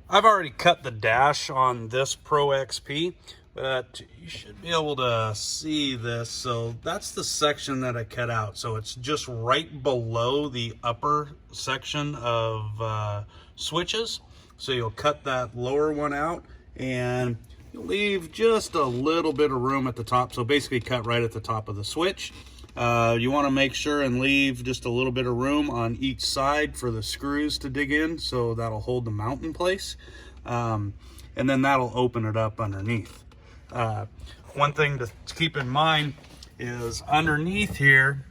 I've already cut the dash on this Pro XP, but you should be able to see this. So that's the section that I cut out. So it's just right below the upper section of switches. So you'll cut that lower one out and you'll leave just a little bit of room at the top. So basically cut right at the top of the switch. You want to make sure and leave just a little bit of room on each side for the screws to dig in, so that'll hold the mount in place, and then that'll open it up underneath. One thing to keep in mind is underneath here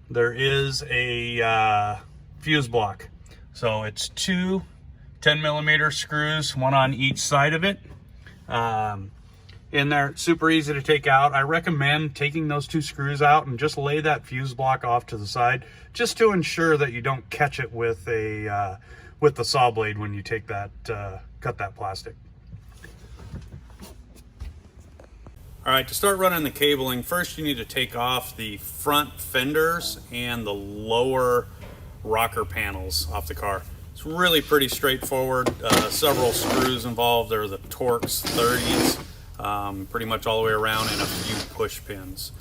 there is a fuse block. So it's two 10mm screws, one on each side of it. In there, super easy to take out. I recommend taking those two screws out and just lay that fuse block off to the side, just to ensure that you don't catch it with a with the saw blade when you take that cut that plastic. All right, to start running the cabling, first you need to take off the front fenders and the lower rocker panels off the car. It's really pretty straightforward. Several screws involved. There are the Torx 30s. Pretty much all the way around, and a few push pins.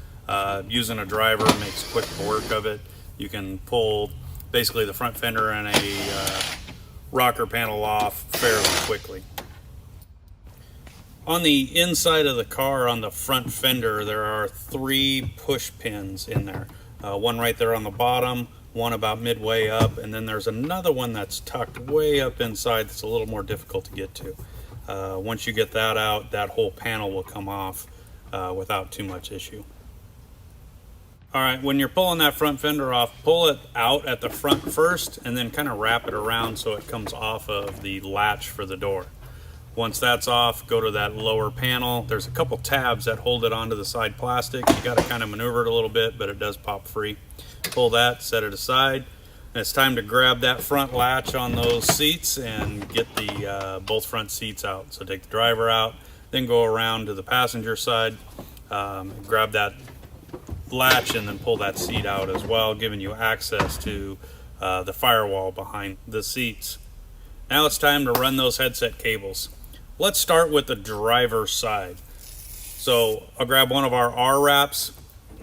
Using a driver makes quick work of it. You can pull basically the front fender and a rocker panel off fairly quickly. On the inside of the car, on the front fender, there are 3 push pins in there. One right there on the bottom, one about midway up, and then there's another one that's tucked way up inside that's a little more difficult to get to. Once you get that out, that whole panel will come off without too much issue. All right, when you're pulling that front fender off, pull it out at the front first and then kind of wrap it around so it comes off of the latch for the door. Once that's off, go to that lower panel. There's a couple tabs that hold it onto the side plastic. You got to kind of maneuver it a little bit, but it does pop free. Pull that, set it aside. And it's time to grab that front latch on those seats and get the both front seats out. So take the driver out, then go around to the passenger side, grab that latch and then pull that seat out as well, giving you access to the firewall behind the seats. Now it's time to run those headset cables. Let's start with the driver's side. So I'll grab one of our R-wraps,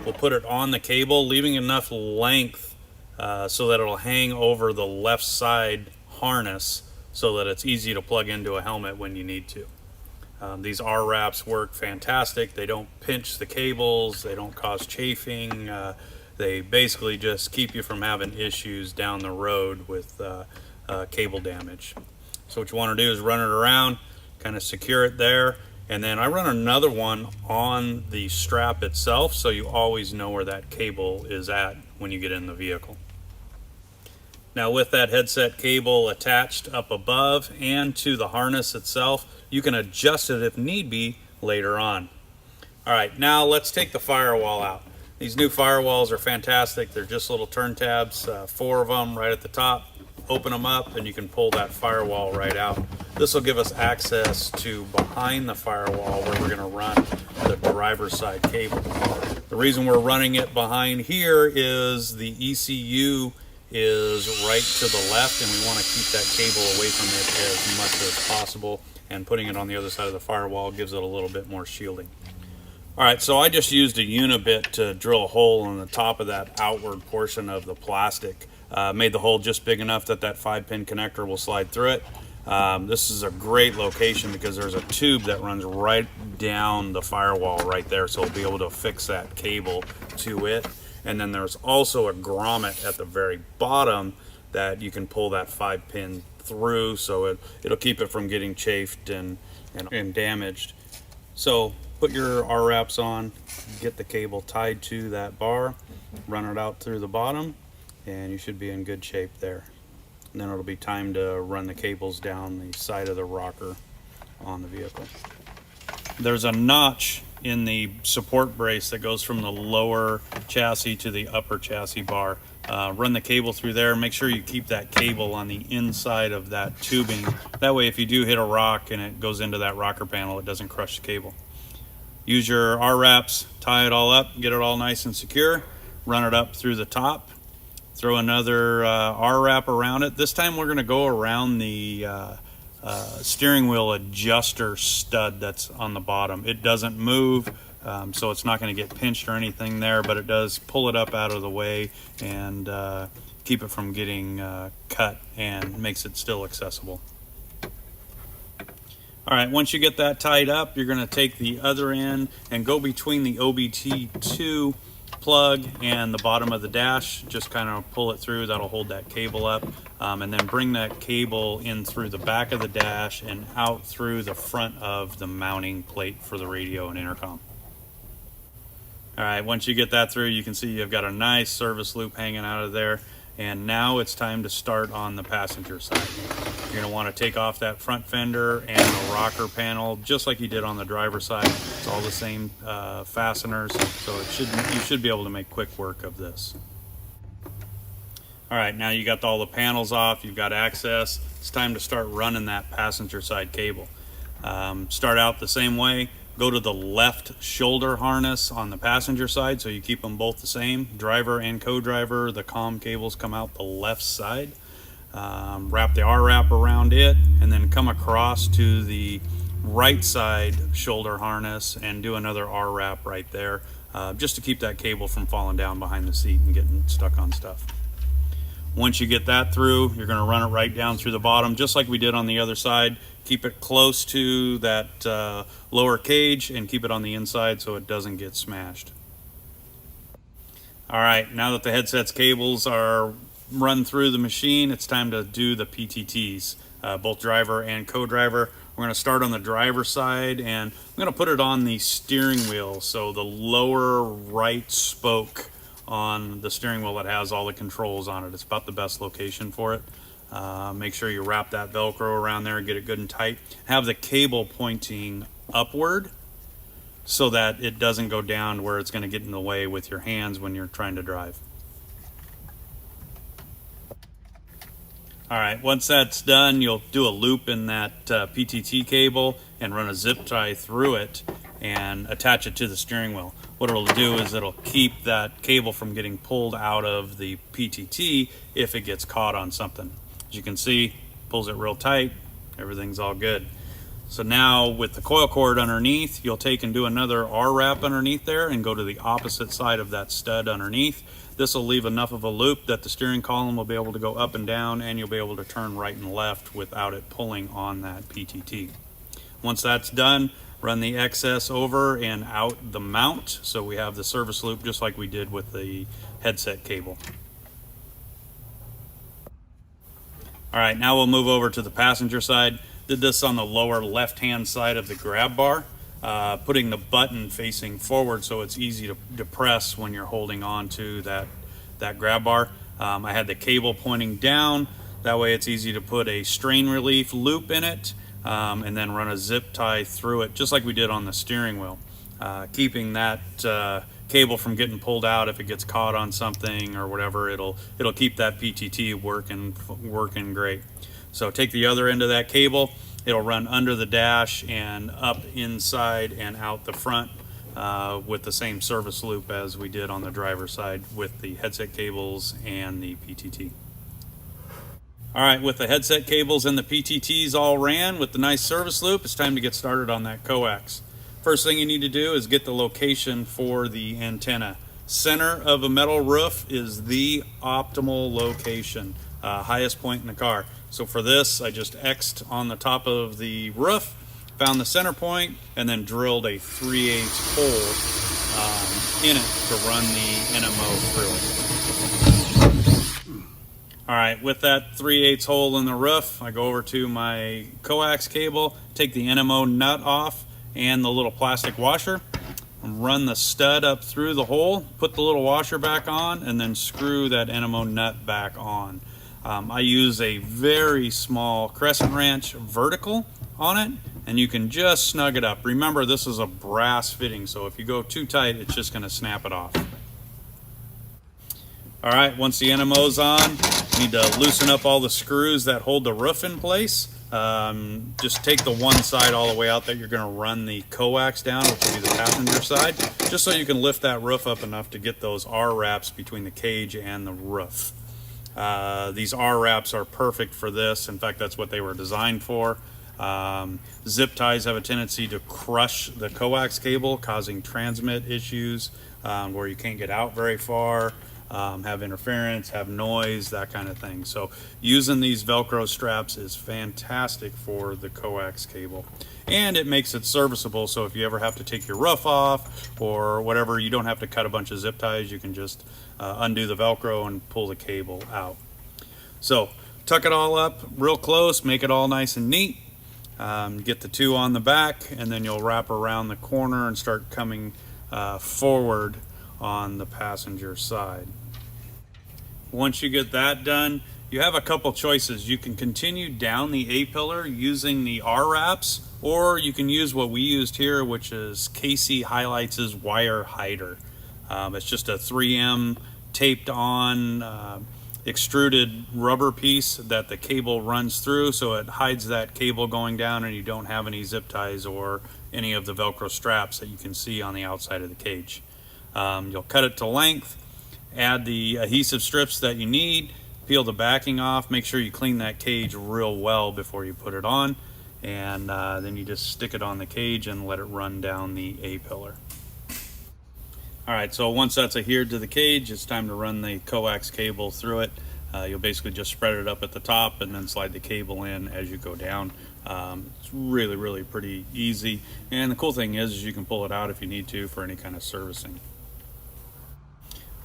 we'll put it on the cable, leaving enough length so that it'll hang over the left side harness so that it's easy to plug into a helmet when you need to. These R-wraps work fantastic. They don't pinch the cables, they don't cause chafing. They basically just keep you from having issues down the road with cable damage. So what you want to do is run it around, kind of secure it there, and then I run another one on the strap itself so you always know where that cable is at when you get in the vehicle. Now with that headset cable attached up above and to the harness itself, you can adjust it if need be later on. All right, now let's take the firewall out. These new firewalls are fantastic. They're just little turn tabs, 4 of them right at the top. Open them up and you can pull that firewall right out. This will give us access to behind the firewall where we're going to run the driver's side cable. The reason we're running it behind here is the ECU is right to the left and we want to keep that cable away from it as much as possible, and putting it on the other side of the firewall gives it a little bit more shielding. Alright, so I just used a unibit to drill a hole in the top of that outward portion of the plastic. Made the hole just big enough that that 5-pin connector will slide through it. This is a great location because there's a tube that runs right down the firewall right there, so we'll be able to fix that cable to it. And then there's also a grommet at the very bottom that you can pull that 5-pin through, so it'll keep it from getting chafed and damaged. So put your R-wraps on, get the cable tied to that bar, run it out through the bottom, and you should be in good shape there. And then it'll be time to run the cables down the side of the rocker on the vehicle. There's a notch in the support brace that goes from the lower chassis to the upper chassis bar. Run the cable through there. Make sure you keep that cable on the inside of that tubing. That way if you do hit a rock and it goes into that rocker panel, it doesn't crush the cable. Use your R-wraps, tie it all up, get it all nice and secure, run it up through the top, throw another R-wrap around it. This time we're going to go around the steering wheel adjuster stud that's on the bottom. It doesn't move, so it's not going to get pinched or anything there, but it does pull it up out of the way and keep it from getting cut, and makes it still accessible. All right, once you get that tied up, you're going to take the other end and go between the OBT2 plug and the bottom of the dash. Just kind of pull it through. That'll hold that cable up, and then bring that cable in through the back of the dash and out through the front of the mounting plate for the radio and intercom. All right, once you get that through, you can see you've got a nice service loop hanging out of there. And now it's time to start on the passenger side. You're going to want to take off that front fender and the rocker panel, just like you did on the driver's side. It's all the same fasteners, so you should be able to make quick work of this. All right, now you got all the panels off, you've got access. It's time to start running that passenger side cable. Start out the same way. Go to the left shoulder harness on the passenger side, so you keep them both the same. Driver and co-driver, the comm cables come out the left side. Wrap the R-wrap around it, and then come across to the right side shoulder harness and do another R-wrap right there, just to keep that cable from falling down behind the seat and getting stuck on stuff. Once you get that through, you're going to run it right down through the bottom, just like we did on the other side. Keep it close to that lower cage and keep it on the inside so it doesn't get smashed. All right, now that the headset's cables are run through the machine, it's time to do the PTTs, both driver and co-driver. We're going to start on the driver side, and I'm going to put it on the steering wheel, so the lower right spoke on the steering wheel that has all the controls on it. It's about the best location for it. Make sure you wrap that Velcro around there and get it good and tight. Have the cable pointing upward so that it doesn't go down where it's going to get in the way with your hands when you're trying to drive. All right, once that's done, you'll do a loop in that PTT cable and run a zip tie through it and attach it to the steering wheel. What it'll do is it'll keep that cable from getting pulled out of the PTT if it gets caught on something. As you can see, pulls it real tight, everything's all good. So now with the coil cord underneath, you'll take and do another R-wrap underneath there and go to the opposite side of that stud underneath. This will leave enough of a loop that the steering column will be able to go up and down, and you'll be able to turn right and left without it pulling on that PTT. Once that's done, run the excess over and out the mount, so we have the service loop just like we did with the headset cable. All right, now we'll move over to the passenger side. Did this on the lower left-hand side of the grab bar, putting the button facing forward so it's easy to press when you're holding on to that grab bar. I had the cable pointing down, that way it's easy to put a strain relief loop in it, and then run a zip tie through it, just like we did on the steering wheel, keeping that cable from getting pulled out if it gets caught on something or whatever. It'll keep that PTT working great. So take the other end of that cable, it'll run under the dash and up inside and out the front with the same service loop as we did on the driver's side with the headset cables and the PTT. All right, with the headset cables and the PTTs all ran with the nice service loop, it's time to get started on that coax. First thing you need to do is get the location for the antenna. Center of a metal roof is the optimal location, highest point in the car. So for this, I just X'd on the top of the roof, found the center point, and then drilled a 3/8 hole in it to run the NMO through it. All right, with that 3/8 hole in the roof, I go over to my coax cable, take the NMO nut off and the little plastic washer, run the stud up through the hole, put the little washer back on, and then screw that NMO nut back on. I use a very small crescent wrench vertical on it, and you can just snug it up. Remember, this is a brass fitting, so if you go too tight, it's just going to snap it off. All right, once the NMO's on, you need to loosen up all the screws that hold the roof in place. Just take the one side all the way out that you're going to run the coax down, which will be the passenger side, just so you can lift that roof up enough to get those R-wraps between the cage and the roof. These R-wraps are perfect for this. In fact, that's what they were designed for. Zip ties have a tendency to crush the coax cable, causing transmit issues where you can't get out very far, have interference, have noise, that kind of thing. So using these Velcro straps is fantastic for the coax cable. And it makes it serviceable, so if you ever have to take your roof off or whatever, you don't have to cut a bunch of zip ties. You can just undo the Velcro and pull the cable out. So tuck it all up real close, make it all nice and neat. Get the two on the back, and then you'll wrap around the corner and start coming forward on the passenger side. Once you get that done, you have a couple choices. You can continue down the A-pillar using the R-wraps, or you can use what we used here, which is Casey Highlights' wire hider. It's just a 3M taped on extruded rubber piece that the cable runs through, so it hides that cable going down and you don't have any zip ties or any of the Velcro straps that you can see on the outside of the cage. You'll cut it to length, add the adhesive strips that you need, peel the backing off, make sure you clean that cage real well before you put it on, and then you just stick it on the cage and let it run down the A-pillar. Alright, so once that's adhered to the cage, it's time to run the coax cable through it. You'll basically just spread it up at the top and then slide the cable in as you go down. It's really pretty easy, and the cool thing is you can pull it out if you need to for any kind of servicing.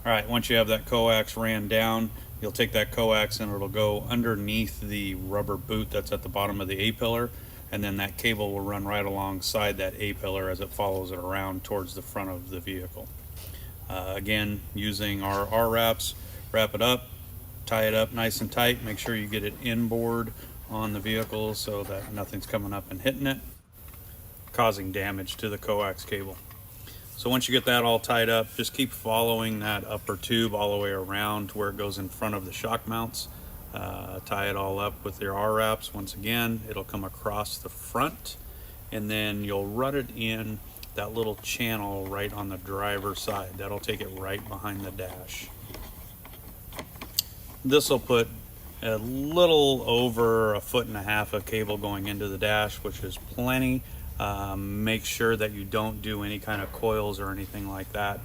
Alright, once you have that coax ran down, you'll take that coax and it'll go underneath the rubber boot that's at the bottom of the A-pillar, and then that cable will run right alongside that A-pillar as it follows it around towards the front of the vehicle. Again, using our R-wraps, wrap it up, tie it up nice and tight, make sure you get it inboard on the vehicle so that nothing's coming up and hitting it, causing damage to the coax cable. So once you get that all tied up, just keep following that upper tube all the way around to where it goes in front of the shock mounts. Tie it all up with your R-wraps. Once again, it'll come across the front, and then you'll run it in that little channel right on the driver's side. That'll take it right behind the dash. This will put a little over 1.5 feet of cable going into the dash, which is plenty. Make sure that you don't do any kind of coils or anything like that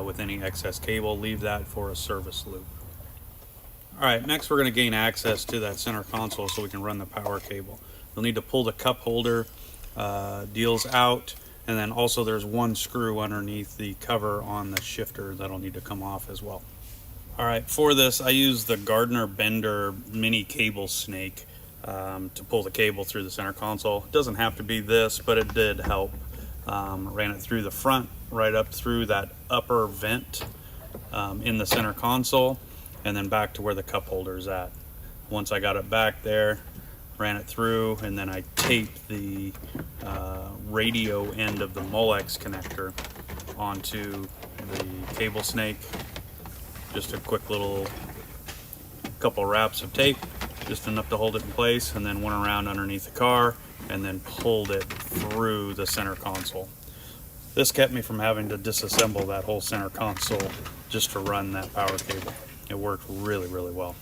with any excess cable. Leave that for a service loop. Alright, next we're going to gain access to that center console so we can run the power cable. You'll need to pull the cup holder deals out, and then also there's one screw underneath the cover on the shifter that'll need to come off as well. Alright, for this I use the Gardner Bender mini cable snake to pull the cable through the center console. It doesn't have to be this, but it did help. Ran it through the front, right up through that upper vent in the center console, and then back to where the cup holder's at. Once I got it back there, ran it through, and then I taped the radio end of the Molex connector onto the cable snake. Just a quick little couple wraps of tape, just enough to hold it in place, and then went around underneath the car and then pulled it through the center console. This kept me from having to disassemble that whole center console just to run that power cable. It worked really well.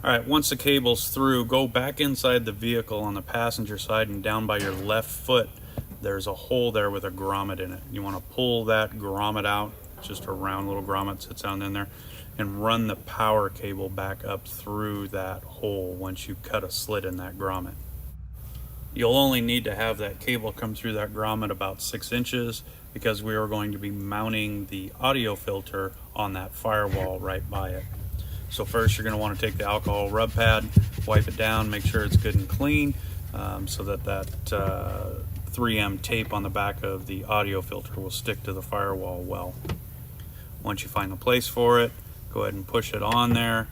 Alright, once the cable's through, go back inside the vehicle on the passenger side, and down by your left foot there's a hole there with a grommet in it. You want to pull that grommet out, just a round little grommet sits down in there, and run the power cable back up through that hole once you cut a slit in that grommet. You'll only need to have that cable come through that grommet about 6 inches because we are going to be mounting the audio filter on that firewall right by it. So first you're going to want to take the alcohol rub pad, wipe it down, make sure it's good and clean, so that 3M tape on the back of the audio filter will stick to the firewall well. Once you find the place for it, go ahead and push it on there.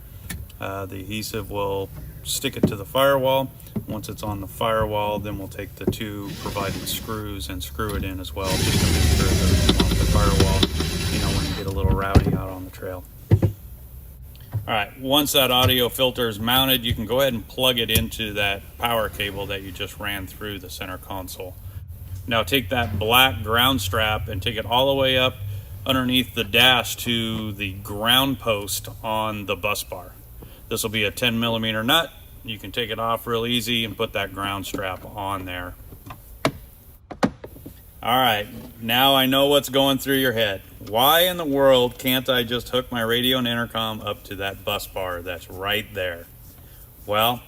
The adhesive will stick it to the firewall. Once it's on the firewall, then we'll take the 2 provided screws and screw it in as well, just to make sure that it's off the firewall, you know, when you get a little rowdy out on the trail. Alright, once that audio filter is mounted, you can go ahead and plug it into that power cable that you just ran through the center console. Now take that black ground strap and take it all the way up underneath the dash to the ground post on the bus bar. This will be a 10mm nut. you can take it off real easy and put that ground strap on there. All right, now I know what's going through your head. Why in the world can't I just hook my radio and intercom up to that bus bar that's right there? Well,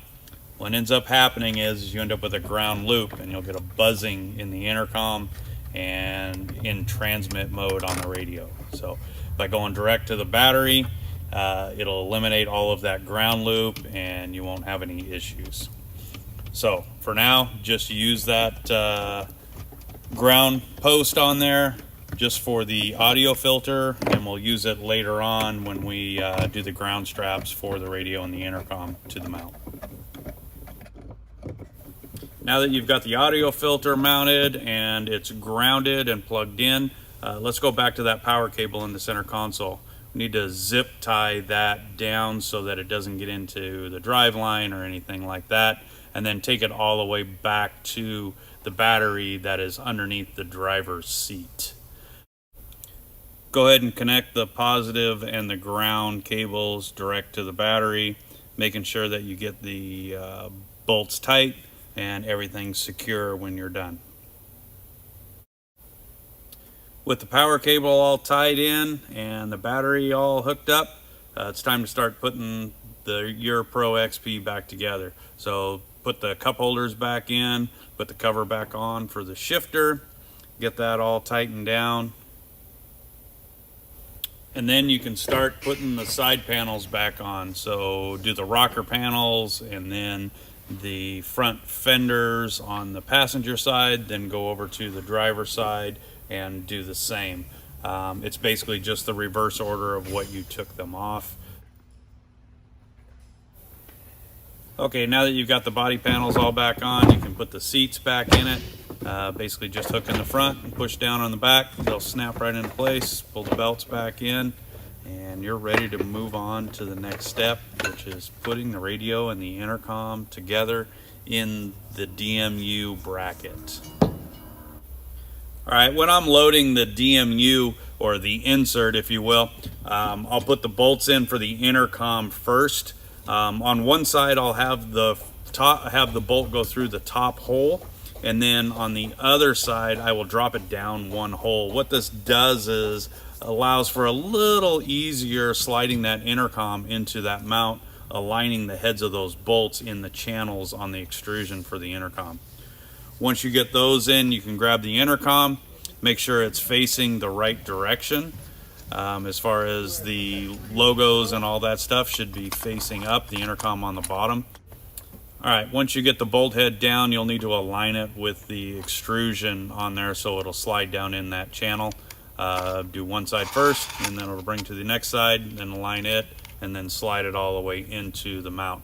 what ends up happening is you end up with a ground loop, and you'll get a buzzing in the intercom and in transmit mode on the radio. So by going direct to the battery, it'll eliminate all of that ground loop and you won't have any issues. So for now, just use that ground post on there just for the audio filter, and we'll use it later on when we do the ground straps for the radio and the intercom to the mount. Now that you've got the audio filter mounted and it's grounded and plugged in, let's go back to that power cable in the center console. We need to zip tie that down so that it doesn't get into the drive line or anything like that, and then take it all the way back to the battery that is underneath the driver's seat. Go ahead and connect the positive and the ground cables direct to the battery, making sure that you get the bolts tight and everything's secure when you're done. With the power cable all tied in and the battery all hooked up, it's time to start putting the UTV Pro XP back together. So put the cup holders back in, put the cover back on for the shifter, get that all tightened down, and then you can start putting the side panels back on. So do the rocker panels and then the front fenders on the passenger side, then go over to the driver's side and do the same. It's basically just the reverse order of what you took them off. Okay, now that you've got the body panels all back on, you can put the seats back in it. Basically just hook in the front and push down on the back. They'll snap right into place. Pull the belts back in, and you're ready to move on to the next step, which is putting the radio and the intercom together in the DMU bracket. All right, when I'm loading the DMU, or the insert if you will, I'll put the bolts in for the intercom first. On one side I'll have the bolt go through the top hole, and then on the other side I will drop it down one hole. What this does is allows for a little easier sliding that intercom into that mount, aligning the heads of those bolts in the channels on the extrusion for the intercom. Once you get those in, you can grab the intercom, make sure it's facing the right direction. As far as the logos and all that stuff should be facing up, the intercom on the bottom. Alright, once you get the bolt head down, you'll need to align it with the extrusion on there so it'll slide down in that channel. Do one side first, and then it'll bring to the next side, then align it, and then slide it all the way into the mount.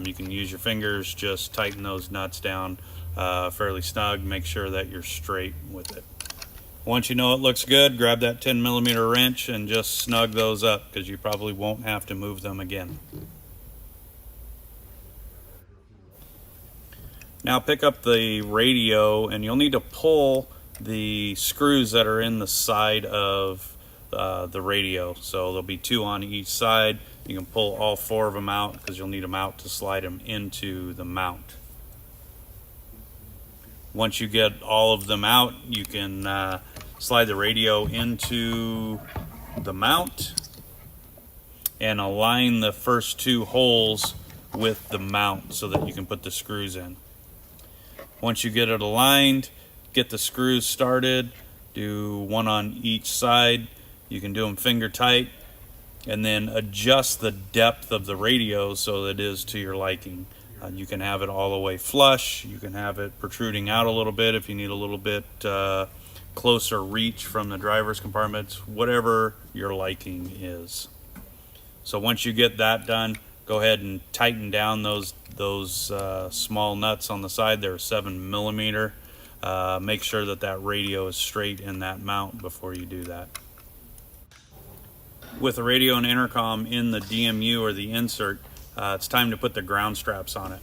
You can use your fingers, just tighten those nuts down fairly snug, make sure that you're straight with it. Once you know it looks good, grab that 10mm wrench and just snug those up, because you probably won't have to move them again. Now pick up the radio, and you'll need to pull the screws that are in the side of the radio. So there'll be 2 on each side. You can pull all 4 of them out because you'll need them out to slide them into the mount. Once you get all of them out, you can slide the radio into the mount and align the first 2 holes with the mount so that you can put the screws in. Once you get it aligned, get the screws started, do 1 on each side. You can do them finger tight, and then adjust the depth of the radio so that it is to your liking. You can have it all the way flush, you can have it protruding out a little bit if you need a little bit closer reach from the driver's compartments, whatever your liking is. So once you get that done, go ahead and tighten down those small nuts on the side. They're 7mm. Make sure that that radio is straight in that mount before you do that. With the radio and intercom in the DMU or the insert, it's time to put the ground straps on it.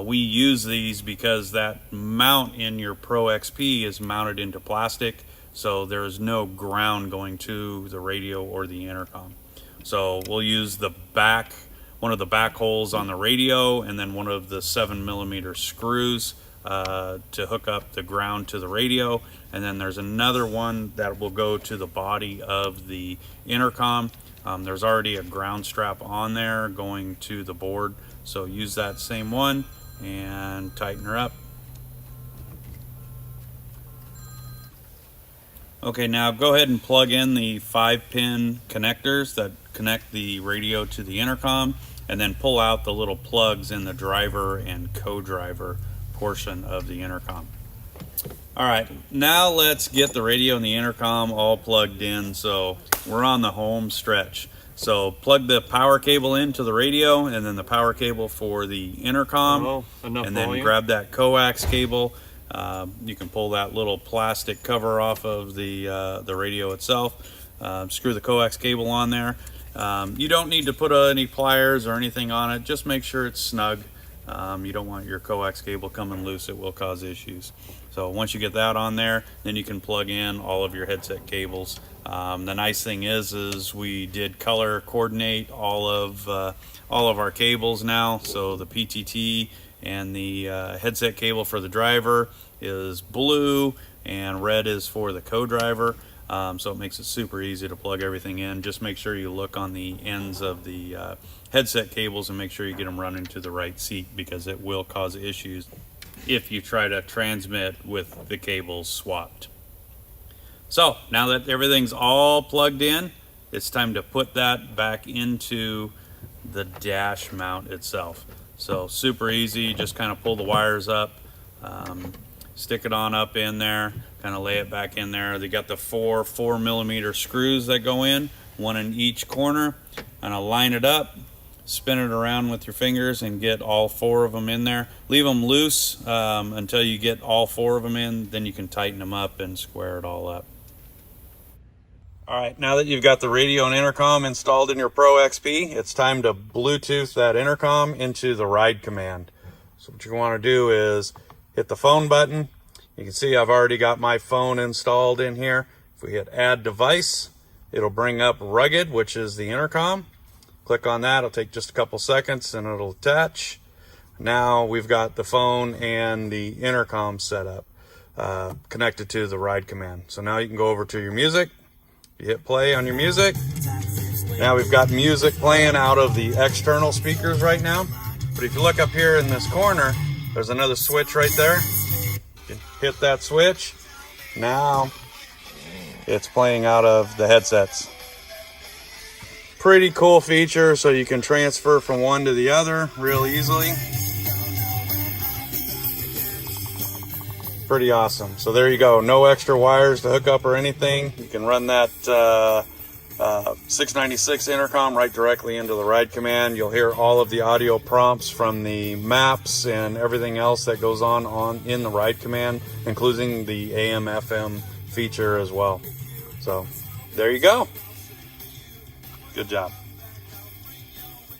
We use these because that mount in your Pro XP is mounted into plastic, so there is no ground going to the radio or the intercom. So we'll use the back one of the back holes on the radio, and then one of the 7mm screws to hook up the ground to the radio. And then there's another one that will go to the body of the intercom. There's already a ground strap on there going to the board, so use that same one and tighten her up. Okay, now go ahead and plug in the 5-pin connectors that connect the radio to the intercom, and then pull out the little plugs in the driver and co-driver portion of the intercom. All right, now let's get the radio and the intercom all plugged in. So we're on the home stretch. So plug the power cable into the radio, and then the power cable for the intercom, and then grab that coax cable. You can pull that little plastic cover off of the radio itself. Screw the coax cable on there. You don't need to put any pliers or anything on it. Just make sure it's snug. You don't want your coax cable coming loose. It will cause issues. So once you get that on there, then you can plug in all of your headset cables. The nice thing is we did color coordinate all of our cables now. So the PTT and the headset cable for the driver is blue, and red is for the co-driver. So it makes it super easy to plug everything in. Just make sure you look on the ends of the headset cables and make sure you get them running to the right seat, because it will cause issues if you try to transmit with the cables swapped. So now that everything's all plugged in, it's time to put that back into the dash mount itself. So super easy, just kind of pull the wires up, stick it on up in there, kind of lay it back in there. They got the 4mm screws that go in, one in each corner, and I'll line it up, spin it around with your fingers and get all 4 of them in there. Leave them loose until you get all 4 of them in, then you can tighten them up and square it all up. All right, now that you've got the radio and intercom installed in your Pro XP, it's time to Bluetooth that intercom into the ride command. So what you want to do is hit the phone button. You can see I've already got my phone installed in here. If we hit add device, it'll bring up rugged, which is the intercom. Click on that, it'll take just a couple seconds and it'll attach. Now we've got the phone and the intercom set up, connected to the ride command. So now you can go over to your music. You hit play on your music. Now we've got music playing out of the external speakers right now. But if you look up here in this corner, there's another switch right there. You hit that switch. Now it's playing out of the headsets. Pretty cool feature, so you can transfer from one to the other real easily. Pretty awesome. So there you go. No extra wires to hook up or anything. You can run that 696 intercom right directly into the ride command. You'll hear all of the audio prompts from the maps and everything else that goes on in the ride command, including the AM/FM feature as well. So there you go. Good job.